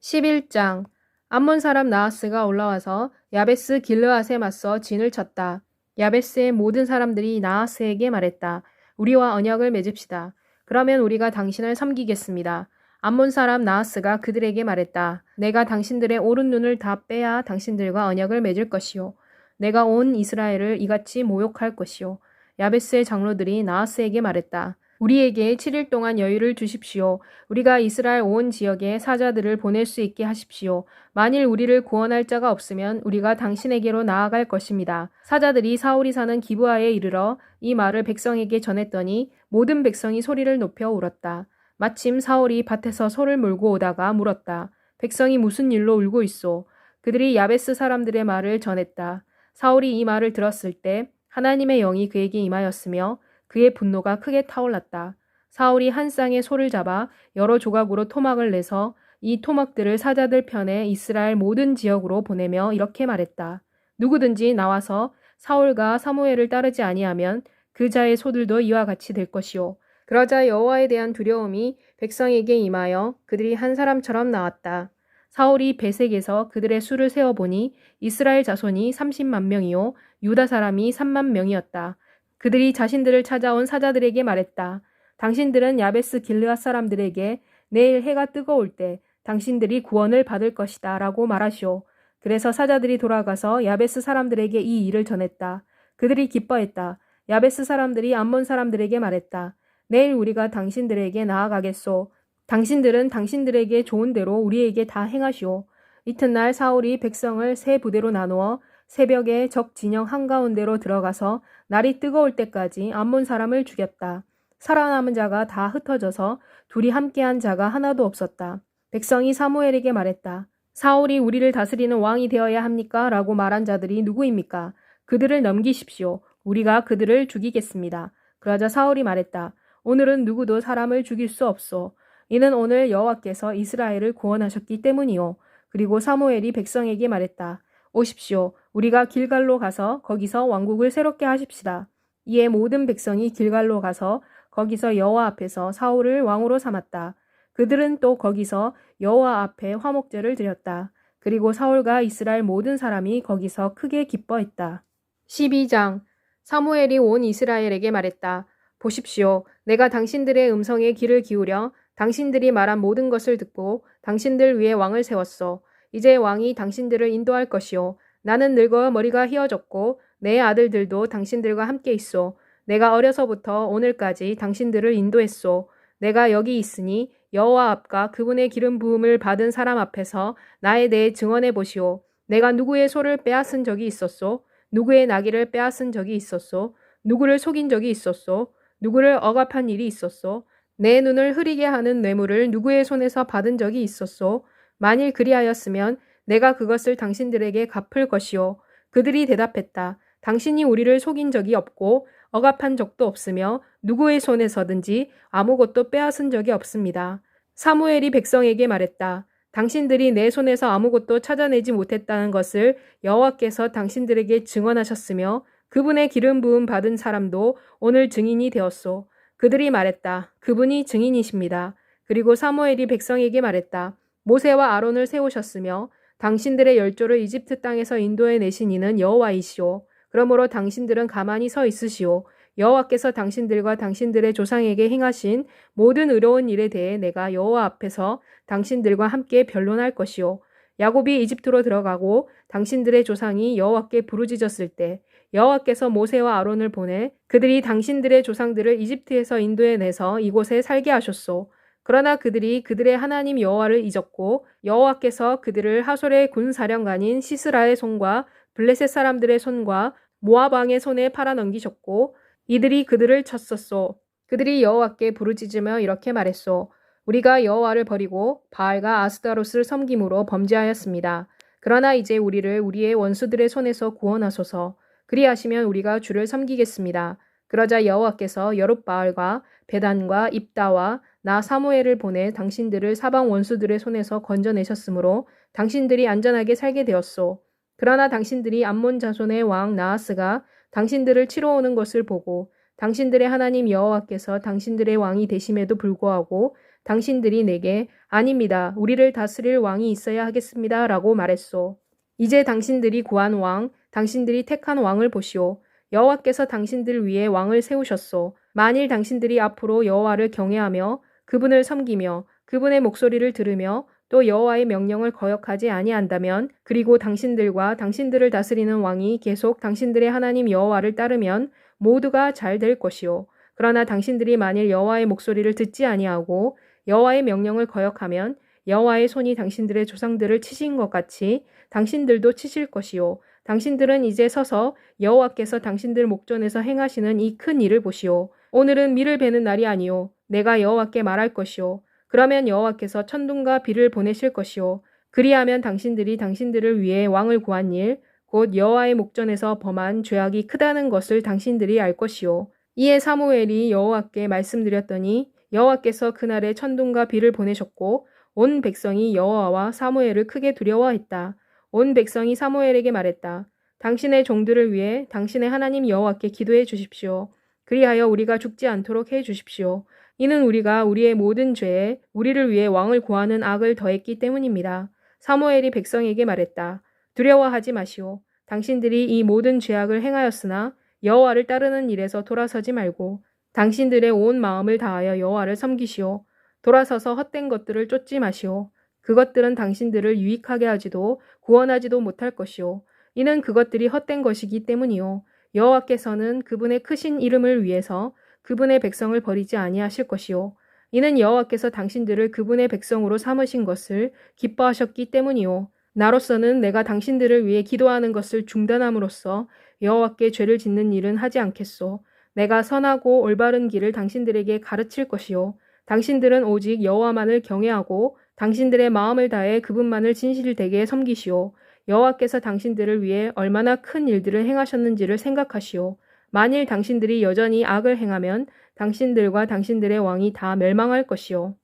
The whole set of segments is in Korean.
11장. 암몬 사람 나하스가 올라와서 야베스 길르앗에 맞서 진을 쳤다. 야베스의 모든 사람들이 나하스에게 말했다. 우리와 언약을 맺읍시다. 그러면 우리가 당신을 섬기겠습니다. 암몬 사람 나하스가 그들에게 말했다. 내가 당신들의 오른 눈을 다 빼야 당신들과 언약을 맺을 것이요. 내가 온 이스라엘을 이같이 모욕할 것이요. 야베스의 장로들이 나하스에게 말했다. 우리에게 7일 동안 여유를 주십시오. 우리가 이스라엘 온 지역에 사자들을 보낼 수 있게 하십시오. 만일 우리를 구원할 자가 없으면 우리가 당신에게로 나아갈 것입니다. 사자들이 사울이 사는 기브아에 이르러 이 말을 백성에게 전했더니 모든 백성이 소리를 높여 울었다. 마침 사울이 밭에서 소를 몰고 오다가 물었다. 백성이 무슨 일로 울고 있소? 그들이 야베스 사람들의 말을 전했다. 사울이 이 말을 들었을 때 하나님의 영이 그에게 임하였으며 그의 분노가 크게 타올랐다. 사울이 한 쌍의 소를 잡아 여러 조각으로 토막을 내서 이 토막들을 사자들 편에 이스라엘 모든 지역으로 보내며 이렇게 말했다. 누구든지 나와서 사울과 사무엘을 따르지 아니하면 그 자의 소들도 이와 같이 될 것이요. 그러자 여호와에 대한 두려움이 백성에게 임하여 그들이 한 사람처럼 나왔다. 사울이 베색에서 그들의 수를 세어보니 이스라엘 자손이 30만 명이요 유다 사람이 3만 명이었다. 그들이 자신들을 찾아온 사자들에게 말했다. 당신들은 야베스 길르앗 사람들에게 내일 해가 뜨거울 때 당신들이 구원을 받을 것이다 라고 말하시오. 그래서 사자들이 돌아가서 야베스 사람들에게 이 일을 전했다. 그들이 기뻐했다. 야베스 사람들이 암몬 사람들에게 말했다. 내일 우리가 당신들에게 나아가겠소. 당신들은 당신들에게 좋은 대로 우리에게 다 행하시오. 이튿날 사울이 백성을 세 부대로 나누어 새벽에 적 진영 한가운데로 들어가서 날이 뜨거울 때까지 암몬 사람을 죽였다. 살아남은 자가 다 흩어져서 둘이 함께한 자가 하나도 없었다. 백성이 사무엘에게 말했다. 사울이 우리를 다스리는 왕이 되어야 합니까? 라고 말한 자들이 누구입니까? 그들을 넘기십시오. 우리가 그들을 죽이겠습니다. 그러자 사울이 말했다. 오늘은 누구도 사람을 죽일 수 없소. 이는 오늘 여호와께서 이스라엘을 구원하셨기 때문이요. 그리고 사무엘이 백성에게 말했다. 오십시오. 우리가 길갈로 가서 거기서 왕국을 새롭게 하십시다. 이에 모든 백성이 길갈로 가서 거기서 여호와 앞에서 사울을 왕으로 삼았다. 그들은 또 거기서 여호와 앞에 화목제를 드렸다. 그리고 사울과 이스라엘 모든 사람이 거기서 크게 기뻐했다. 12장. 사무엘이 온 이스라엘에게 말했다. 보십시오. 내가 당신들의 음성에 귀를 기울여 당신들이 말한 모든 것을 듣고 당신들 위에 왕을 세웠소. 이제 왕이 당신들을 인도할 것이요. 나는 늙어 머리가 휘어졌고 내 아들들도 당신들과 함께 있소. 내가 어려서부터 오늘까지 당신들을 인도했소. 내가 여기 있으니 여호와 앞과 그분의 기름 부음을 받은 사람 앞에서 나에 대해 증언해 보시오. 내가 누구의 소를 빼앗은 적이 있었소? 누구의 나귀를 빼앗은 적이 있었소? 누구를 속인 적이 있었소? 누구를 억압한 일이 있었소? 내 눈을 흐리게 하는 뇌물을 누구의 손에서 받은 적이 있었소? 만일 그리하였으면 내가 그것을 당신들에게 갚을 것이요. 그들이 대답했다. 당신이 우리를 속인 적이 없고 억압한 적도 없으며 누구의 손에서든지 아무것도 빼앗은 적이 없습니다. 사무엘이 백성에게 말했다. 당신들이 내 손에서 아무것도 찾아내지 못했다는 것을 여호와께서 당신들에게 증언하셨으며 그분의 기름 부음 받은 사람도 오늘 증인이 되었소. 그들이 말했다. 그분이 증인이십니다. 그리고 사무엘이 백성에게 말했다. 모세와 아론을 세우셨으며 당신들의 열조를 이집트 땅에서 인도해 내신 이는 여호와이시오. 그러므로 당신들은 가만히 서 있으시오. 여호와께서 당신들과 당신들의 조상에게 행하신 모든 의로운 일에 대해 내가 여호와 앞에서 당신들과 함께 변론할 것이오. 야곱이 이집트로 들어가고 당신들의 조상이 여호와께 부르짖었을 때 여호와께서 모세와 아론을 보내 그들이 당신들의 조상들을 이집트에서 인도해 내서 이곳에 살게 하셨소. 그러나 그들이 그들의 하나님 여호와를 잊었고 여호와께서 그들을 하솔의 군사령관인 시스라의 손과 블레셋 사람들의 손과 모압 왕의 손에 팔아넘기셨고 이들이 그들을 쳤었소. 그들이 여호와께 부르짖으며 이렇게 말했소. 우리가 여호와를 버리고 바알과 아스다롯을 섬김으로 범죄하였습니다. 그러나 이제 우리를 우리의 원수들의 손에서 구원하소서. 그리하시면 우리가 주를 섬기겠습니다. 그러자 여호와께서 여룻바알과 베단과 입다와 나 사무엘을 보내 당신들을 사방 원수들의 손에서 건져내셨으므로 당신들이 안전하게 살게 되었소. 그러나 당신들이 암몬 자손의 왕 나하스가 당신들을 치러 오는 것을 보고 당신들의 하나님 여호와께서 당신들의 왕이 되심에도 불구하고 당신들이 내게 아닙니다. 우리를 다스릴 왕이 있어야 하겠습니다. 라고 말했소. 이제 당신들이 구한 왕, 당신들이 택한 왕을 보시오. 여호와께서 당신들 위에 왕을 세우셨소. 만일 당신들이 앞으로 여호와를 경외하며 그분을 섬기며 그분의 목소리를 들으며 또 여호와의 명령을 거역하지 아니한다면 그리고 당신들과 당신들을 다스리는 왕이 계속 당신들의 하나님 여호와를 따르면 모두가 잘 될 것이요. 그러나 당신들이 만일 여호와의 목소리를 듣지 아니하고 여호와의 명령을 거역하면 여호와의 손이 당신들의 조상들을 치신 것 같이 당신들도 치실 것이요. 당신들은 이제 서서 여호와께서 당신들 목전에서 행하시는 이 큰 일을 보시오. 오늘은 밀을 베는 날이 아니오. 내가 여호와께 말할 것이오. 그러면 여호와께서 천둥과 비를 보내실 것이오. 그리하면 당신들이 당신들을 위해 왕을 구한 일, 곧 여호와의 목전에서 범한 죄악이 크다는 것을 당신들이 알 것이오. 이에 사무엘이 여호와께 말씀드렸더니 여호와께서 그날에 천둥과 비를 보내셨고 온 백성이 여호와와 사무엘을 크게 두려워했다. 온 백성이 사무엘에게 말했다. 당신의 종들을 위해 당신의 하나님 여호와께 기도해 주십시오. 그리하여 우리가 죽지 않도록 해 주십시오. 이는 우리가 우리의 모든 죄에 우리를 위해 왕을 구하는 악을 더했기 때문입니다. 사무엘이 백성에게 말했다. 두려워하지 마시오. 당신들이 이 모든 죄악을 행하였으나 여호와를 따르는 일에서 돌아서지 말고 당신들의 온 마음을 다하여 여호와를 섬기시오. 돌아서서 헛된 것들을 쫓지 마시오. 그것들은 당신들을 유익하게 하지도 구원하지도 못할 것이오. 이는 그것들이 헛된 것이기 때문이오. 여호와께서는 그분의 크신 이름을 위해서 그분의 백성을 버리지 아니하실 것이오. 이는 여호와께서 당신들을 그분의 백성으로 삼으신 것을 기뻐하셨기 때문이오. 나로서는 내가 당신들을 위해 기도하는 것을 중단함으로써 여호와께 죄를 짓는 일은 하지 않겠소. 내가 선하고 올바른 길을 당신들에게 가르칠 것이요. 당신들은 오직 여호와만을 경외하고 당신들의 마음을 다해 그분만을 진실되게 섬기시오. 여호와께서 당신들을 위해 얼마나 큰 일들을 행하셨는지를 생각하시오. 만일 당신들이 여전히 악을 행하면 당신들과 당신들의 왕이 다 멸망할 것이오.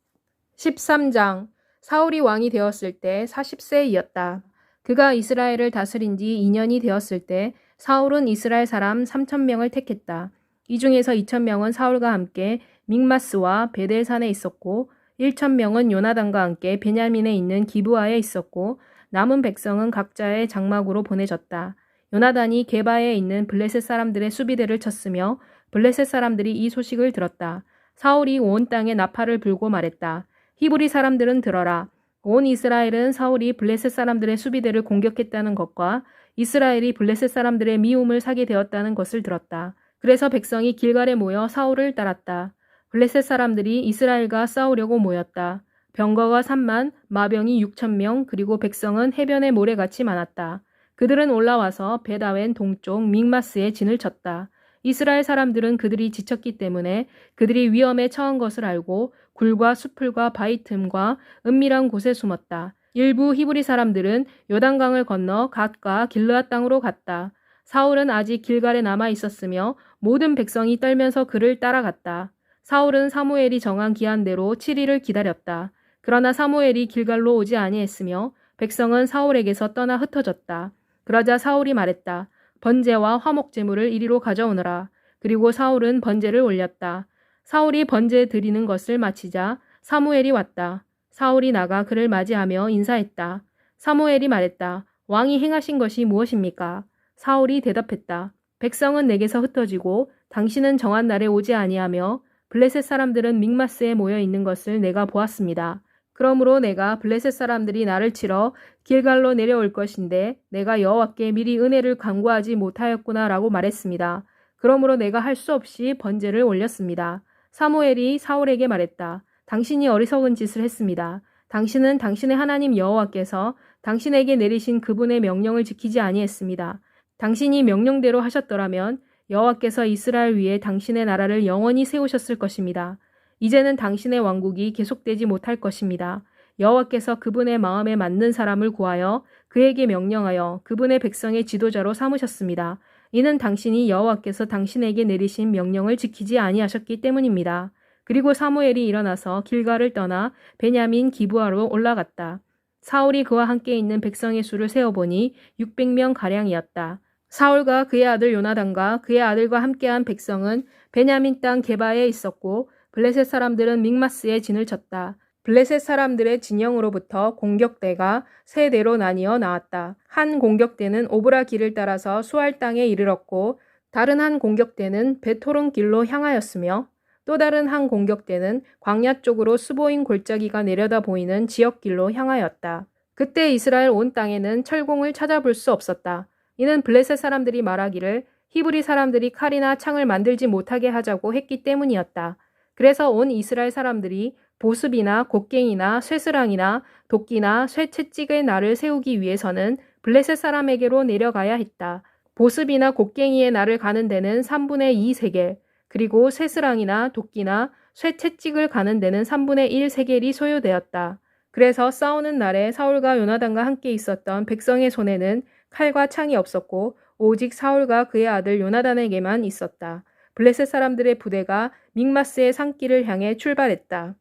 13장 사울이 왕이 되었을 때 40세이었다. 그가 이스라엘을 다스린 지 2년이 되었을 때 사울은 이스라엘 사람 3,000명을 택했다. 이 중에서 2,000명은 사울과 함께 믹마스와 베델산에 있었고 1,000명은 요나단과 함께 베냐민에 있는 기브아에 있었고 남은 백성은 각자의 장막으로 보내졌다. 요나단이 게바에 있는 블레셋 사람들의 수비대를 쳤으며 블레셋 사람들이 이 소식을 들었다. 사울이 온 땅에 나팔을 불고 말했다. 히브리 사람들은 들어라. 온 이스라엘은 사울이 블레셋 사람들의 수비대를 공격했다는 것과 이스라엘이 블레셋 사람들의 미움을 사게 되었다는 것을 들었다. 그래서 백성이 길갈에 모여 사울을 따랐다. 블레셋 사람들이 이스라엘과 싸우려고 모였다. 병거가 3만, 마병이 6,000명, 그리고 백성은 해변의 모래같이 많았다. 그들은 올라와서 베다웬 동쪽 믹마스에 진을 쳤다. 이스라엘 사람들은 그들이 지쳤기 때문에 그들이 위험에 처한 것을 알고 굴과 수풀과 바위 틈과 은밀한 곳에 숨었다. 일부 히브리 사람들은 요단강을 건너 갓과 길르앗 땅으로 갔다. 사울은 아직 길갈에 남아 있었으며 모든 백성이 떨면서 그를 따라갔다. 사울은 사무엘이 정한 기한대로 7일을 기다렸다. 그러나 사무엘이 길갈로 오지 아니했으며 백성은 사울에게서 떠나 흩어졌다. 그러자 사울이 말했다. 번제와 화목 제물을 이리로 가져오너라. 그리고 사울은 번제를 올렸다. 사울이 번제 드리는 것을 마치자 사무엘이 왔다. 사울이 나가 그를 맞이하며 인사했다. 사무엘이 말했다. 왕이 행하신 것이 무엇입니까? 사울이 대답했다. 백성은 내게서 흩어지고 당신은 정한 날에 오지 아니하며 블레셋 사람들은 믹마스에 모여 있는 것을 내가 보았습니다. 그러므로 내가 블레셋 사람들이 나를 치러 길갈로 내려올 것인데 내가 여호와께 미리 은혜를 간구하지 못하였구나라고 말했습니다. 그러므로 내가 할 수 없이 번제를 올렸습니다. 사무엘이 사울에게 말했다. 당신이 어리석은 짓을 했습니다. 당신은 당신의 하나님 여호와께서 당신에게 내리신 그분의 명령을 지키지 아니했습니다. 당신이 명령대로 하셨더라면 여호와께서 이스라엘 위에 당신의 나라를 영원히 세우셨을 것입니다. 이제는 당신의 왕국이 계속되지 못할 것입니다. 여호와께서 그분의 마음에 맞는 사람을 구하여 그에게 명령하여 그분의 백성의 지도자로 삼으셨습니다. 이는 당신이 여호와께서 당신에게 내리신 명령을 지키지 아니하셨기 때문입니다. 그리고 사무엘이 일어나서 길갈을 떠나 베냐민 기브아로 올라갔다. 사울이 그와 함께 있는 백성의 수를 세어보니 600명 가량이었다. 사울과 그의 아들 요나단과 그의 아들과 함께한 백성은 베냐민 땅 게바에 있었고 블레셋 사람들은 믹마스에 진을 쳤다. 블레셋 사람들의 진영으로부터 공격대가 세 대로 나뉘어 나왔다. 한 공격대는 오브라 길을 따라서 수알 땅에 이르렀고 다른 한 공격대는 베토른 길로 향하였으며 또 다른 한 공격대는 광야 쪽으로 스보임 골짜기가 내려다 보이는 지역길로 향하였다. 그때 이스라엘 온 땅에는 철공을 찾아볼 수 없었다. 이는 블레셋 사람들이 말하기를 히브리 사람들이 칼이나 창을 만들지 못하게 하자고 했기 때문이었다. 그래서 온 이스라엘 사람들이 보습이나 곡괭이나 쇠스랑이나 도끼나 쇠채찍의 날을 세우기 위해서는 블레셋 사람에게로 내려가야 했다. 보습이나 곡괭이의 날을 가는 데는 3분의 2 세겔, 그리고 쇠스랑이나 도끼나 쇠채찍을 가는 데는 3분의 1 세겔이 소요되었다. 그래서 싸우는 날에 사울과 요나단과 함께 있었던 백성의 손에는 칼과 창이 없었고 오직 사울과 그의 아들 요나단에게만 있었다. 블레셋 사람들의 부대가 믹마스의 산길을 향해 출발했다.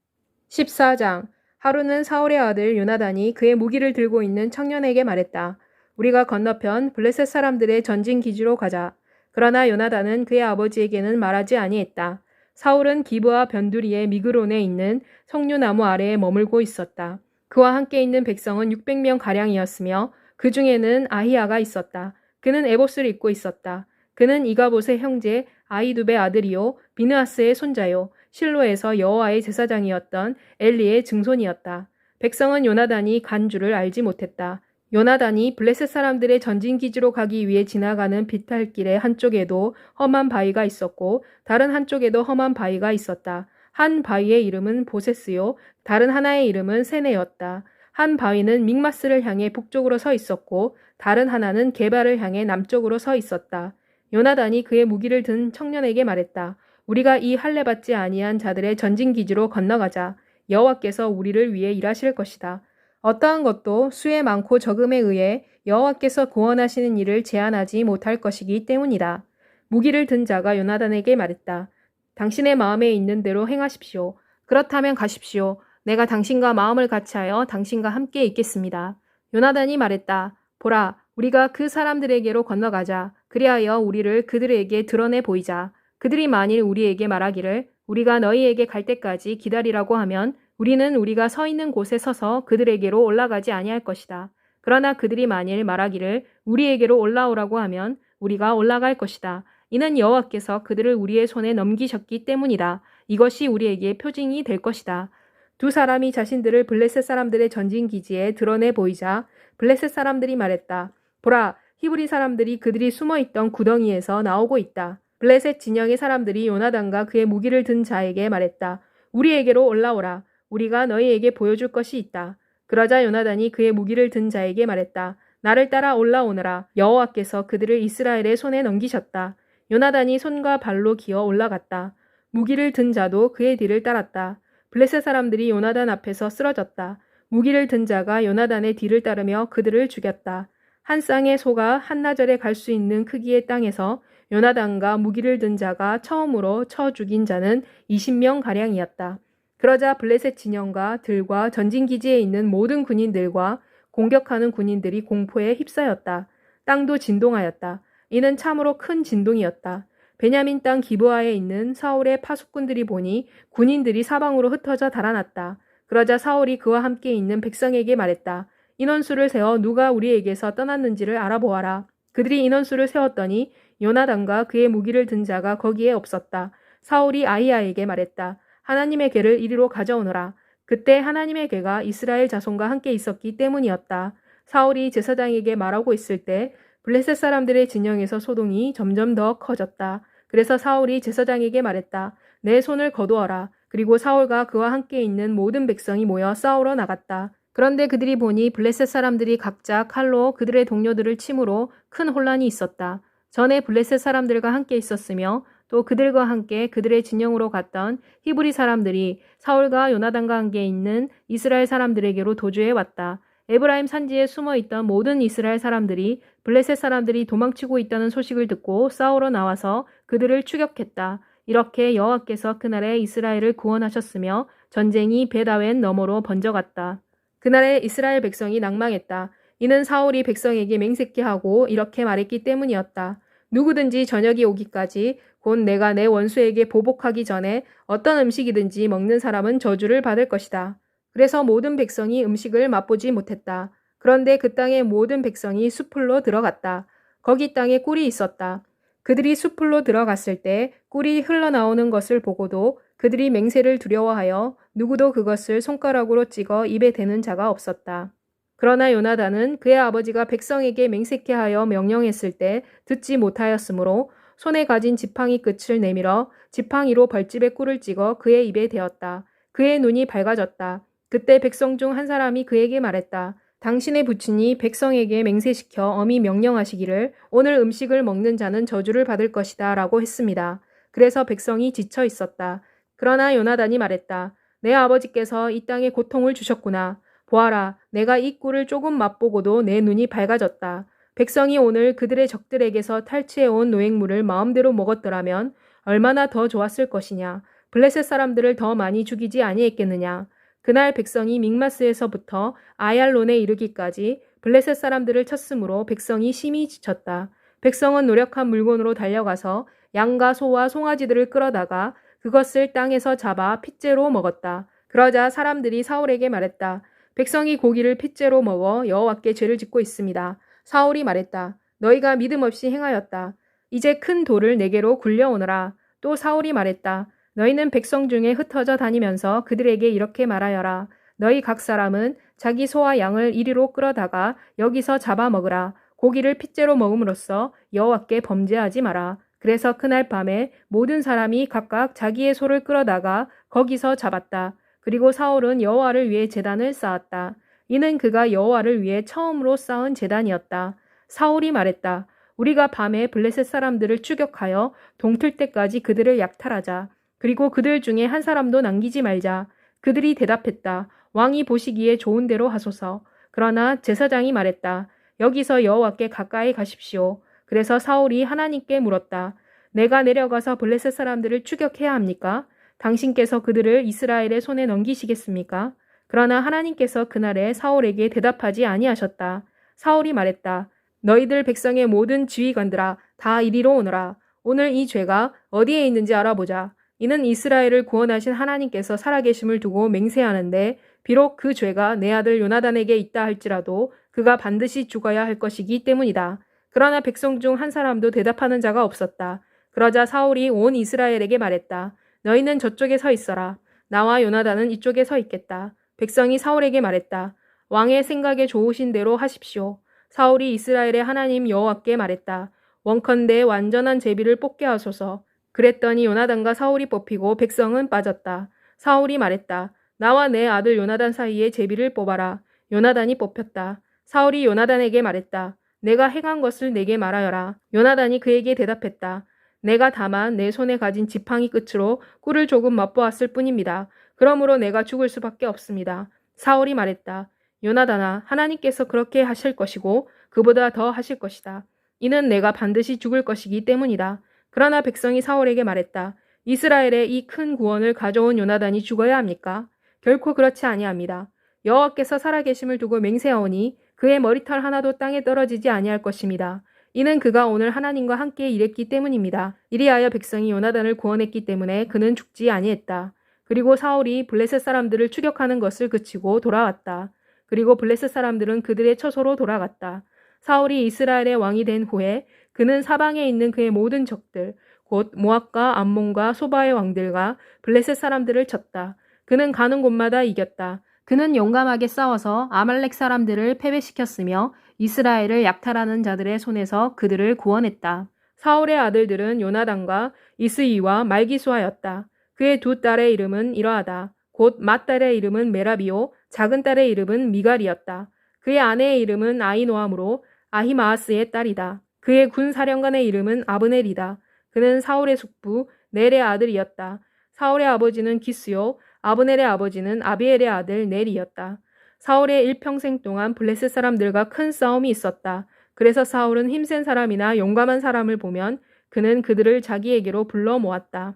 14장. 하루는 사울의 아들 요나단이 그의 무기를 들고 있는 청년에게 말했다. 우리가 건너편 블레셋 사람들의 전진 기지로 가자. 그러나 요나단은 그의 아버지에게는 말하지 아니했다. 사울은 기브와 변두리의 미그론에 있는 석류나무 아래에 머물고 있었다. 그와 함께 있는 백성은 600명 가량이었으며 그 중에는 아히야가 있었다. 그는 에봇을 입고 있었다. 그는 이가봇의 형제 아히두베의 아들이요 비느하스의 손자요 실로에서 여호와의 제사장이었던 엘리의 증손이었다. 백성은 요나단이 간 줄을 알지 못했다. 요나단이 블레셋 사람들의 전진기지로 가기 위해 지나가는 비탈길의 한쪽에도 험한 바위가 있었고 다른 한쪽에도 험한 바위가 있었다. 한 바위의 이름은 보세스요 다른 하나의 이름은 세네였다. 한 바위는 믹마스를 향해 북쪽으로 서 있었고 다른 하나는 게발을 향해 남쪽으로 서 있었다. 요나단이 그의 무기를 든 청년에게 말했다. 우리가 이 할례받지 아니한 자들의 전진기지로 건너가자. 여호와께서 우리를 위해 일하실 것이다. 어떠한 것도 수에 많고 적음에 의해 여호와께서 구원하시는 일을 제한하지 못할 것이기 때문이다. 무기를 든 자가 요나단에게 말했다. 당신의 마음에 있는 대로 행하십시오. 그렇다면 가십시오. 내가 당신과 마음을 같이하여 당신과 함께 있겠습니다. 요나단이 말했다. 보라, 우리가 그 사람들에게로 건너가자. 그리하여 우리를 그들에게 드러내 보이자. 그들이 만일 우리에게 말하기를 우리가 너희에게 갈 때까지 기다리라고 하면 우리는 우리가 서 있는 곳에 서서 그들에게로 올라가지 아니할 것이다. 그러나 그들이 만일 말하기를 우리에게로 올라오라고 하면 우리가 올라갈 것이다. 이는 여호와께서 그들을 우리의 손에 넘기셨기 때문이다. 이것이 우리에게 표징이 될 것이다. 두 사람이 자신들을 블레셋 사람들의 전진기지에 드러내 보이자 블레셋 사람들이 말했다. 보라, 히브리 사람들이 그들이 숨어있던 구덩이에서 나오고 있다. 블레셋 진영의 사람들이 요나단과 그의 무기를 든 자에게 말했다. 우리에게로 올라오라. 우리가 너희에게 보여줄 것이 있다. 그러자 요나단이 그의 무기를 든 자에게 말했다. 나를 따라 올라오너라. 여호와께서 그들을 이스라엘의 손에 넘기셨다. 요나단이 손과 발로 기어 올라갔다. 무기를 든 자도 그의 뒤를 따랐다. 블레셋 사람들이 요나단 앞에서 쓰러졌다. 무기를 든 자가 요나단의 뒤를 따르며 그들을 죽였다. 한 쌍의 소가 한나절에 갈 수 있는 크기의 땅에서 요나단과 무기를 든 자가 처음으로 쳐 죽인 자는 20명가량이었다. 그러자 블레셋 진영과 들과 전진기지에 있는 모든 군인들과 공격하는 군인들이 공포에 휩싸였다. 땅도 진동하였다. 이는 참으로 큰 진동이었다. 베냐민 땅 기브아에 있는 사울의 파수꾼들이 보니 군인들이 사방으로 흩어져 달아났다. 그러자 사울이 그와 함께 있는 백성에게 말했다. 인원수를 세워 누가 우리에게서 떠났는지를 알아보아라. 그들이 인원수를 세웠더니 요나단과 그의 무기를 든 자가 거기에 없었다. 사울이 아히야에게 말했다. 하나님의 궤를 이리로 가져오너라. 그때 하나님의 궤가 이스라엘 자손과 함께 있었기 때문이었다. 사울이 제사장에게 말하고 있을 때 블레셋 사람들의 진영에서 소동이 점점 더 커졌다. 그래서 사울이 제사장에게 말했다. 내 손을 거두어라. 그리고 사울과 그와 함께 있는 모든 백성이 모여 싸우러 나갔다. 그런데 그들이 보니 블레셋 사람들이 각자 칼로 그들의 동료들을 침으로 큰 혼란이 있었다. 전에 블레셋 사람들과 함께 있었으며 또 그들과 함께 그들의 진영으로 갔던 히브리 사람들이 사울과 요나단과 함께 있는 이스라엘 사람들에게로 도주해 왔다. 에브라임 산지에 숨어있던 모든 이스라엘 사람들이 블레셋 사람들이 도망치고 있다는 소식을 듣고 싸우러 나와서 그들을 추격했다. 이렇게 여호와께서 그날에 이스라엘을 구원하셨으며 전쟁이 베다웬 너머로 번져갔다. 그날에 이스라엘 백성이 낭망했다. 이는 사울이 백성에게 맹세케 하고 이렇게 말했기 때문이었다. 누구든지 저녁이 오기까지 곧 내가 내 원수에게 보복하기 전에 어떤 음식이든지 먹는 사람은 저주를 받을 것이다. 그래서 모든 백성이 음식을 맛보지 못했다. 그런데 그 땅의 모든 백성이 숲으로 들어갔다. 거기 땅에 꿀이 있었다. 그들이 숲으로 들어갔을 때 꿀이 흘러나오는 것을 보고도 그들이 맹세를 두려워하여 누구도 그것을 손가락으로 찍어 입에 대는 자가 없었다. 그러나 요나단은 그의 아버지가 백성에게 맹세케 하여 명령했을 때 듣지 못하였으므로 손에 가진 지팡이 끝을 내밀어 지팡이로 벌집에 꿀을 찍어 그의 입에 대었다. 그의 눈이 밝아졌다. 그때 백성 중 한 사람이 그에게 말했다. 당신의 부친이 백성에게 맹세시켜 엄히 명령하시기를 오늘 음식을 먹는 자는 저주를 받을 것이다 라고 했습니다. 그래서 백성이 지쳐 있었다. 그러나 요나단이 말했다. 내 아버지께서 이 땅에 고통을 주셨구나. 보아라, 내가 이 꿀을 조금 맛보고도 내 눈이 밝아졌다. 백성이 오늘 그들의 적들에게서 탈취해온 노획물을 마음대로 먹었더라면 얼마나 더 좋았을 것이냐. 블레셋 사람들을 더 많이 죽이지 아니했겠느냐. 그날 백성이 믹마스에서부터 아얄론에 이르기까지 블레셋 사람들을 쳤으므로 백성이 심히 지쳤다. 백성은 노력한 물건으로 달려가서 양과 소와 송아지들을 끌어다가 그것을 땅에서 잡아 핏째로 먹었다. 그러자 사람들이 사울에게 말했다. 백성이 고기를 핏째로 먹어 여호와께 죄를 짓고 있습니다. 사울이 말했다. 너희가 믿음 없이 행하였다. 이제 큰 돌을 내게로 굴려오너라. 또 사울이 말했다. 너희는 백성 중에 흩어져 다니면서 그들에게 이렇게 말하여라. 너희 각 사람은 자기 소와 양을 이리로 끌어다가 여기서 잡아먹으라. 고기를 핏째로 먹음으로써 여호와께 범죄하지 마라. 그래서 그날 밤에 모든 사람이 각각 자기의 소를 끌어다가 거기서 잡았다. 그리고 사울은 여호와를 위해 제단을 쌓았다. 이는 그가 여호와를 위해 처음으로 쌓은 제단이었다. 사울이 말했다. 우리가 밤에 블레셋 사람들을 추격하여 동틀 때까지 그들을 약탈하자. 그리고 그들 중에 한 사람도 남기지 말자. 그들이 대답했다. 왕이 보시기에 좋은 대로 하소서. 그러나 제사장이 말했다. 여기서 여호와께 가까이 가십시오. 그래서 사울이 하나님께 물었다. 내가 내려가서 블레셋 사람들을 추격해야 합니까? 당신께서 그들을 이스라엘의 손에 넘기시겠습니까? 그러나 하나님께서 그날에 사울에게 대답하지 아니하셨다. 사울이 말했다. 너희들 백성의 모든 지휘관들아 다 이리로 오너라. 오늘 이 죄가 어디에 있는지 알아보자. 이는 이스라엘을 구원하신 하나님께서 살아계심을 두고 맹세하는데 비록 그 죄가 내 아들 요나단에게 있다 할지라도 그가 반드시 죽어야 할 것이기 때문이다. 그러나 백성 중 한 사람도 대답하는 자가 없었다. 그러자 사울이 온 이스라엘에게 말했다. 너희는 저쪽에 서 있어라. 나와 요나단은 이쪽에 서 있겠다. 백성이 사울에게 말했다. 왕의 생각에 좋으신 대로 하십시오. 사울이 이스라엘의 하나님 여호와께 말했다. 원컨대 완전한 제비를 뽑게 하소서. 그랬더니 요나단과 사울이 뽑히고 백성은 빠졌다. 사울이 말했다. 나와 내 아들 요나단 사이에 제비를 뽑아라. 요나단이 뽑혔다. 사울이 요나단에게 말했다. 내가 행한 것을 내게 말하여라. 요나단이 그에게 대답했다. 내가 다만 내 손에 가진 지팡이 끝으로 꿀을 조금 맛보았을 뿐입니다. 그러므로 내가 죽을 수밖에 없습니다. 사울이 말했다. 요나단아, 하나님께서 그렇게 하실 것이고 그보다 더 하실 것이다. 이는 내가 반드시 죽을 것이기 때문이다. 그러나 백성이 사울에게 말했다. 이스라엘의 이 큰 구원을 가져온 요나단이 죽어야 합니까? 결코 그렇지 아니합니다. 여호와께서 살아계심을 두고 맹세하오니 그의 머리털 하나도 땅에 떨어지지 아니할 것입니다. 이는 그가 오늘 하나님과 함께 일했기 때문입니다. 이리하여 백성이 요나단을 구원했기 때문에 그는 죽지 아니했다. 그리고 사울이 블레셋 사람들을 추격하는 것을 그치고 돌아왔다. 그리고 블레셋 사람들은 그들의 처소로 돌아갔다. 사울이 이스라엘의 왕이 된 후에 그는 사방에 있는 그의 모든 적들, 곧 모압과 암몬과 소바의 왕들과 블레셋 사람들을 쳤다. 그는 가는 곳마다 이겼다. 그는 용감하게 싸워서 아말렉 사람들을 패배시켰으며 이스라엘을 약탈하는 자들의 손에서 그들을 구원했다. 사울의 아들들은 요나단과 이스이와 말기수아였다. 그의 두 딸의 이름은 이러하다. 곧 맏딸의 이름은 메라비오, 작은 딸의 이름은 미갈이었다. 그의 아내의 이름은 아히노아므로 아히마아스의 딸이다. 그의 군사령관의 이름은 아브넬이다. 그는 사울의 숙부 넬의 아들이었다. 사울의 아버지는 기스요, 아브넬의 아버지는 아비엘의 아들 넬이었다. 사울의 일평생 동안 블레셋 사람들과 큰 싸움이 있었다. 그래서 사울은 힘센 사람이나 용감한 사람을 보면 그는 그들을 자기에게로 불러 모았다.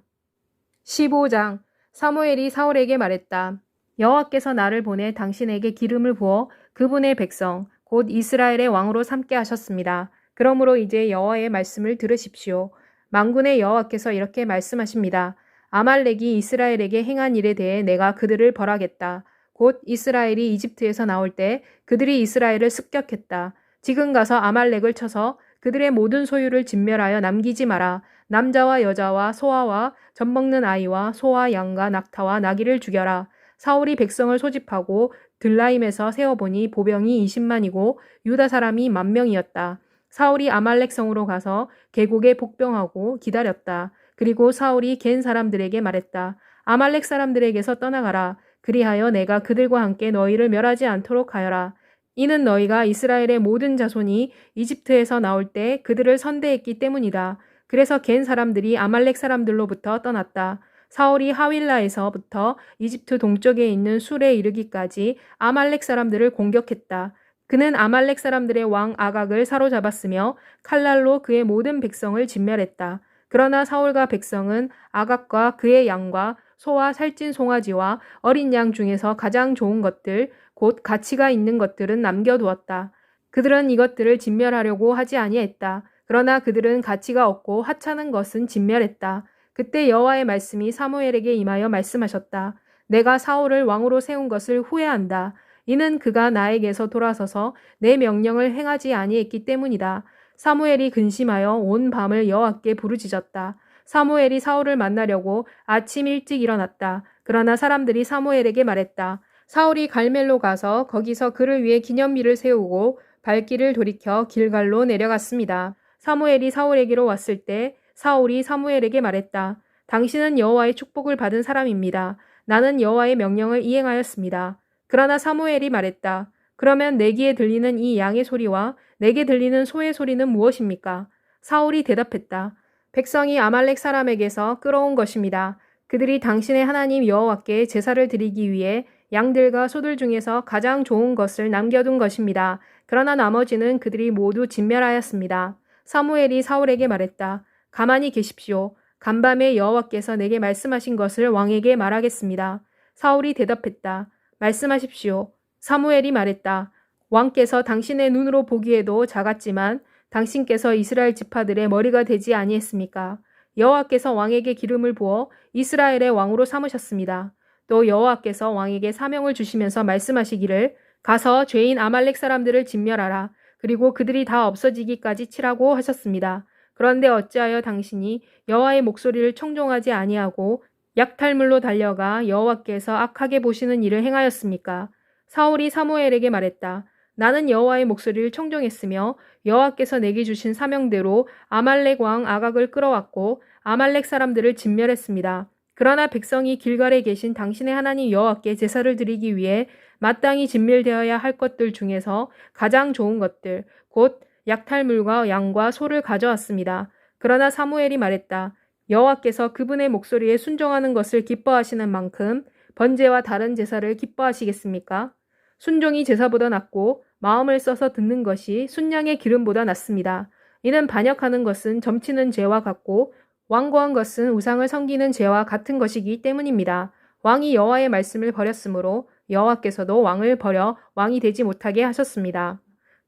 15장. 사무엘이 사울에게 말했다. 여호와께서 나를 보내 당신에게 기름을 부어 그분의 백성 곧 이스라엘의 왕으로 삼게 하셨습니다. 그러므로 이제 여호와의 말씀을 들으십시오. 만군의 여호와께서 이렇게 말씀하십니다. 아말렉이 이스라엘에게 행한 일에 대해 내가 그들을 벌하겠다. 곧 이스라엘이 이집트에서 나올 때 그들이 이스라엘을 습격했다. 지금 가서 아말렉을 쳐서 그들의 모든 소유를 진멸하여 남기지 마라. 남자와 여자와 소아와 젖먹는 아이와 소와 양과 낙타와 나귀를 죽여라. 사울이 백성을 소집하고 들라임에서 세어보니 보병이 20만이고 유다 사람이 10,000명이었다. 사울이 아말렉 성으로 가서 계곡에 복병하고 기다렸다. 그리고 사울이 겐 사람들에게 말했다. 아말렉 사람들에게서 떠나가라. 그리하여 내가 그들과 함께 너희를 멸하지 않도록 하여라. 이는 너희가 이스라엘의 모든 자손이 이집트에서 나올 때 그들을 선대했기 때문이다. 그래서 겐 사람들이 아말렉 사람들로부터 떠났다. 사울이 하윌라에서부터 이집트 동쪽에 있는 술에 이르기까지 아말렉 사람들을 공격했다. 그는 아말렉 사람들의 왕 아각을 사로잡았으며 칼날로 그의 모든 백성을 진멸했다. 그러나 사울과 백성은 아각과 그의 양과 소와 살찐 송아지와 어린 양 중에서 가장 좋은 것들, 곧 가치가 있는 것들은 남겨두었다. 그들은 이것들을 진멸하려고 하지 아니했다. 그러나 그들은 가치가 없고 하찮은 것은 진멸했다. 그때 여호와의 말씀이 사무엘에게 임하여 말씀하셨다. 내가 사울을 왕으로 세운 것을 후회한다. 이는 그가 나에게서 돌아서서 내 명령을 행하지 아니했기 때문이다. 사무엘이 근심하여 온 밤을 여호와께 부르짖었다. 사무엘이 사울을 만나려고 아침 일찍 일어났다. 그러나 사람들이 사무엘에게 말했다. 사울이 갈멜로 가서 거기서 그를 위해 기념비를 세우고 발길을 돌이켜 길갈로 내려갔습니다. 사무엘이 사울에게로 왔을 때 사울이 사무엘에게 말했다. 당신은 여호와의 축복을 받은 사람입니다. 나는 여호와의 명령을 이행하였습니다. 그러나 사무엘이 말했다. 그러면 내 귀에 들리는 이 양의 소리와 내게 들리는 소의 소리는 무엇입니까? 사울이 대답했다. 백성이 아말렉 사람에게서 끌어온 것입니다. 그들이 당신의 하나님 여호와께 제사를 드리기 위해 양들과 소들 중에서 가장 좋은 것을 남겨둔 것입니다. 그러나 나머지는 그들이 모두 진멸하였습니다. 사무엘이 사울에게 말했다. 가만히 계십시오. 간밤에 여호와께서 내게 말씀하신 것을 왕에게 말하겠습니다. 사울이 대답했다. 말씀하십시오. 사무엘이 말했다. 왕께서 당신의 눈으로 보기에도 작았지만 당신께서 이스라엘 지파들의 머리가 되지 아니했습니까? 여호와께서 왕에게 기름을 부어 이스라엘의 왕으로 삼으셨습니다. 또 여호와께서 왕에게 사명을 주시면서 말씀하시기를 가서 죄인 아말렉 사람들을 진멸하라. 그리고 그들이 다 없어지기까지 치라고 하셨습니다. 그런데 어찌하여 당신이 여호와의 목소리를 청종하지 아니하고 약탈물로 달려가 여호와께서 악하게 보시는 일을 행하였습니까? 사울이 사무엘에게 말했다. 나는 여호와의 목소리를 청종했으며 여호와께서 내게 주신 사명대로 아말렉 왕 아각을 끌어왔고 아말렉 사람들을 진멸했습니다. 그러나 백성이 길갈에 계신 당신의 하나님 여호와께 제사를 드리기 위해 마땅히 진멸되어야 할 것들 중에서 가장 좋은 것들, 곧 약탈물과 양과 소를 가져왔습니다. 그러나 사무엘이 말했다. 여호와께서 그분의 목소리에 순종하는 것을 기뻐하시는 만큼 번제와 다른 제사를 기뻐하시겠습니까? 순종이 제사보다 낫고 마음을 써서 듣는 것이 순양의 기름보다 낫습니다. 이는 반역하는 것은 점치는 죄와 같고 완고한 것은 우상을 섬기는 죄와 같은 것이기 때문입니다. 왕이 여호와의 말씀을 버렸으므로 여호와께서도 왕을 버려 왕이 되지 못하게 하셨습니다.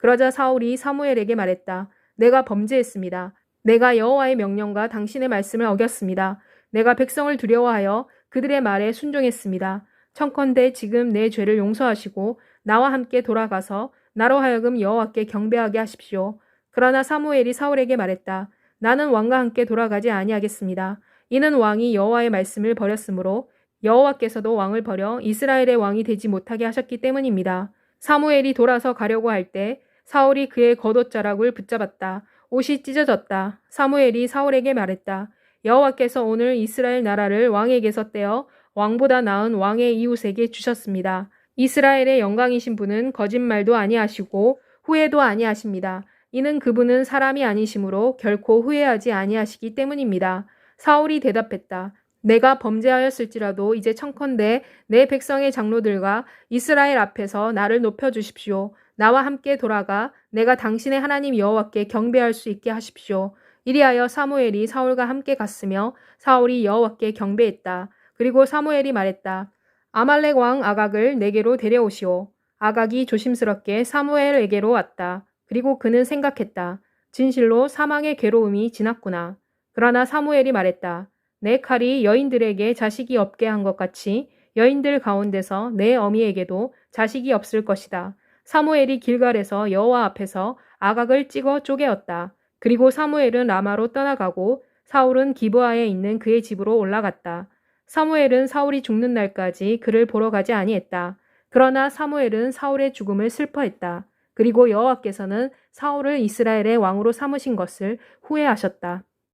그러자 사울이 사무엘에게 말했다. 내가 범죄했습니다. 내가 여호와의 명령과 당신의 말씀을 어겼습니다. 내가 백성을 두려워하여 그들의 말에 순종했습니다. 청컨대 지금 내 죄를 용서하시고 나와 함께 돌아가서 나로 하여금 여호와께 경배하게 하십시오. 그러나 사무엘이 사울에게 말했다. 나는 왕과 함께 돌아가지 아니하겠습니다. 이는 왕이 여호와의 말씀을 버렸으므로 여호와께서도 왕을 버려 이스라엘의 왕이 되지 못하게 하셨기 때문입니다. 사무엘이 돌아서 가려고 할 때 사울이 그의 겉옷자락을 붙잡았다. 옷이 찢어졌다. 사무엘이 사울에게 말했다. 여호와께서 오늘 이스라엘 나라를 왕에게서 떼어 왕보다 나은 왕의 이웃에게 주셨습니다. 이스라엘의 영광이신 분은 거짓말도 아니하시고 후회도 아니하십니다. 이는 그분은 사람이 아니시므로 결코 후회하지 아니하시기 때문입니다. 사울이 대답했다. 내가 범죄하였을지라도 이제 청컨대 내 백성의 장로들과 이스라엘 앞에서 나를 높여주십시오. 나와 함께 돌아가 내가 당신의 하나님 여호와께 경배할 수 있게 하십시오. 이리하여 사무엘이 사울과 함께 갔으며 사울이 여호와께 경배했다. 그리고 사무엘이 말했다. 아말렉 왕 아각을 내게로 데려오시오. 아각이 조심스럽게 사무엘에게로 왔다. 그리고 그는 생각했다. 진실로 사망의 괴로움이 지났구나. 그러나 사무엘이 말했다. 내 칼이 여인들에게 자식이 없게 한 것 같이 여인들 가운데서 내 어미에게도 자식이 없을 것이다. 사무엘이 길갈에서 여호와 앞에서 아각을 찍어 쪼개었다. 그리고 사무엘은 라마로 떠나가고 사울은 기브아에 있는 그의 집으로 올라갔다. 사무엘은 사울이 죽는 날까지 그를 보러 가지 아니했다. 그러나 사무엘은 사울의 죽음을 슬퍼했다. 그리고 여호와께서는 사울을 이스라엘의 왕으로 삼으신 것을 후회하셨다.